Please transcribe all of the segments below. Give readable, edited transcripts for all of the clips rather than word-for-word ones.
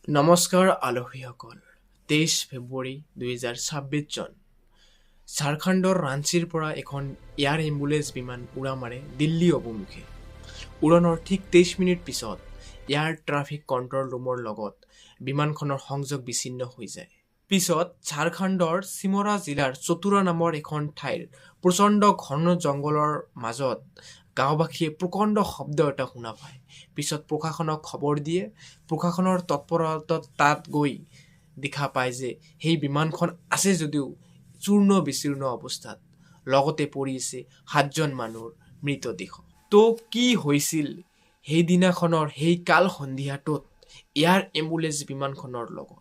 নমস্কাৰ আলহীসকল। 23 ফেব্ৰুৱাৰী 2026 চন। ঝাৰখণ্ডৰ ৰাঞ্চীৰ পৰা এখন এয়াৰ এম্বুলেন্স বিমান উৰা মাৰে দিল্লী অভিমুখে। উৰণৰ ঠিক 23 মিনিট পিছত এয়াৰ ট্ৰাফিক কণ্ট্ৰল ৰুমৰ লগত বিমানখনৰ সংযোগ বিচ্ছিন্ন হৈ যায়। পিছত ঝাৰখণ্ডৰ চিমৰা জিলাৰ চতুৰা নামৰ এখন ঠাইৰ প্ৰচণ্ড ঘন জংঘলৰ মাজত গাঁওবাসীয়ে প্ৰকাণ্ড শব্দ এটা শুনা পায়। পিছত প্ৰশাসনক খবৰ দিয়ে। প্ৰশাসনৰ তৎপৰতাত তাত গৈ দেখা পায় যে সেই বিমানখন আছে যদিও চূৰ্ণ বিচূৰ্ণ অৱস্থাত, লগতে পৰি আছে 7জন মানুহৰ মৃতদেহ। তো কি হৈছিল সেইদিনাখনৰ সেই কাল সন্ধিয়াটোত এয়াৰ এম্বুলেন্স বিমানখনৰ লগত?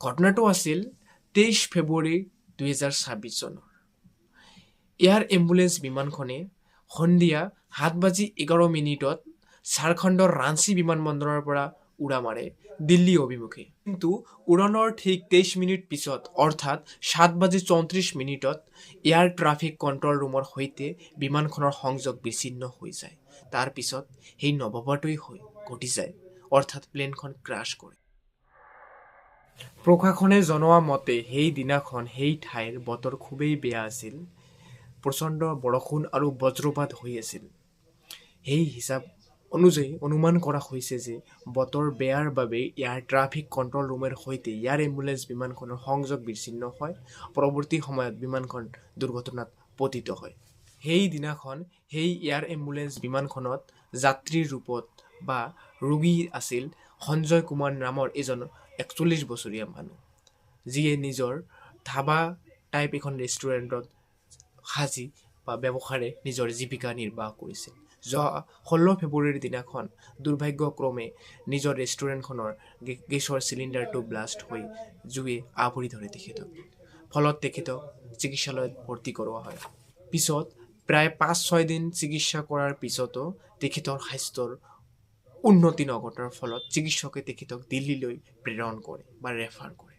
ঘটনাটো আছিল 23 ফেব্ৰুৱাৰী 2026 চনৰ। এয়াৰ এম্বুলেন্স বিমানখনে সন্ধিয়া 7:11 ঝাৰখণ্ডৰ ৰাঞ্চী বিমানবন্দৰৰ পৰা উৰা মাৰে দিল্লী অভিমুখে। কিন্তু উৰণৰ ঠিক 23 মিনিট পিছত অৰ্থাৎ 7:34 এয়াৰ ট্ৰাফিক কণ্ট্ৰল ৰুমৰ সৈতে বিমানখনৰ সংযোগ বিচ্ছিন্ন হৈ যায়। তাৰ পিছত সেই নভবাটোৱেই ঘটি যায়, অৰ্থাৎ প্লেনখন ক্ৰাছ কৰে। প্ৰশাসনে জনোৱা মতে সেই দিনাখন সেই ঠাইৰ বতৰ খুবেই বেয়া আছিল। প্ৰচণ্ড বৰষুণ আৰু বজ্ৰপাত হৈ আছিল। সেই হিচাপ অনুযায়ী অনুমান কৰা হৈছে যে বতৰ বেয়াৰ বাবে এয়াৰ ট্ৰাফিক কণ্ট্ৰল ৰুমৰ সৈতে এয়াৰ এম্বুলেন্স বিমানখনৰ সংযোগ বিচ্ছিন্ন হয়। পৰৱৰ্তী সময়ত বিমানখন দুৰ্ঘটনাত পতিত হয়। সেই দিনাখন সেই এয়াৰ এম্বুলেন্স বিমানখনত যাত্ৰীৰ ৰূপত বা ৰোগী আছিল সঞ্জয় কুমাৰ নামৰ এজন 41 বছৰীয়া মানুহ, যিয়ে নিজৰ ধাবা টাইপ এখন ৰেষ্টুৰেণ্টত সাজি বা ব্যৱসায়েৰে নিজৰ জীৱিকা নিৰ্বাহ কৰিছিল। যোৱা 16 ফেব্ৰুৱাৰীৰ দিনাখন দুৰ্ভাগ্যক্ৰমে নিজৰ ৰেষ্টুৰেণ্টখনৰ গেছৰ চিলিণ্ডাৰটো ব্লাষ্ট হৈ জুয়ে আৱৰি ধৰে তেখেতক। ফলত তেখেতক চিকিৎসালয়ত ভৰ্তি কৰোৱা হয়। পিছত প্ৰায় 5-6 দিন চিকিৎসা কৰাৰ পিছতো তেখেতৰ স্বাস্থ্যৰ উন্নতি নঘটাৰ ফলত চিকিৎসকে তেখেতক দিল্লীলৈ প্ৰেৰণ কৰে বা ৰেফাৰ কৰে।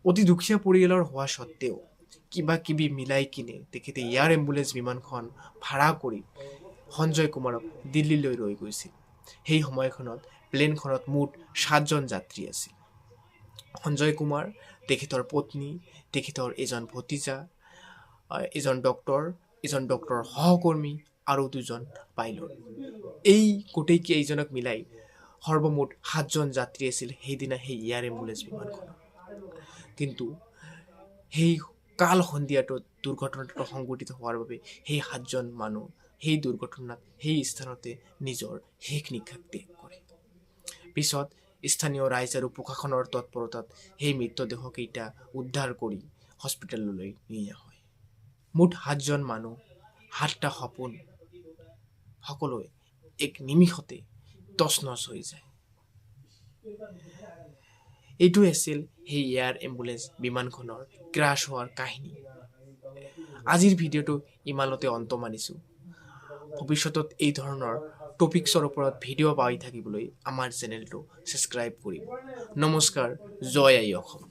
অতি দুখীয়া পৰিয়ালৰ হোৱা স্বত্বেও কিবা কিবি মিলাই কিনে তেখেতে এয়াৰ এম্বুলেন্স বিমানখন ভাড়া কৰি সঞ্জয় কুমাৰক দিল্লীলৈ লৈ গৈছিল। সেই সময়খনত প্লেনখনত মুঠ 7জন যাত্ৰী আছিল। সঞ্জয় কুমাৰ, তেখেতৰ পত্নী, তেখেতৰ এজন ভতিজা, এজন ডক্টৰৰ সহকৰ্মী আৰু 2জন পাইলট। এই গোটেইকেইজনক মিলাই সৰ্বমুঠ 7জন যাত্ৰী আছিল সেইদিনা সেই এয়াৰ এম্বুলেন্স বিমানখনত। কিন্তু সেই কাল সন্ধিয়াটোত দুৰ্ঘটনাটো সংঘটিত হোৱাৰ বাবে সেই 7জন মানুহ সেই দুৰ্ঘটনাত সেই স্থানতে নিজৰ শেষ নিশ্বাস ত্যাগ কৰে। পিছত স্থানীয় ৰাইজ আৰু প্ৰশাসনৰ তৎপৰতাত সেই মৃতদেহকেইটা উদ্ধাৰ কৰি হস্পিটেললৈ নিয়া হয়। মুঠ 7জন মানুহ, 7টা সপোন, সকলোৱে এক নিমিষতে তছনছ হৈ যায়। এইটোৱে আছিল সেই এয়াৰ এম্বুলেন্স বিমানখনৰ ক্ৰাছ হোৱাৰ কাহিনী। আজিৰ ভিডিঅ'টো ইমানতে অন্ত মানিছোঁ। ভৱিষ্যতত এই ধৰণৰ টপিকছৰ ওপৰত ভিডিঅ' পাই থাকিবলৈ আমাৰ চেনেলটো ছাবস্ক্ৰাইব কৰিব। নমস্কাৰ, জয় আই অসম।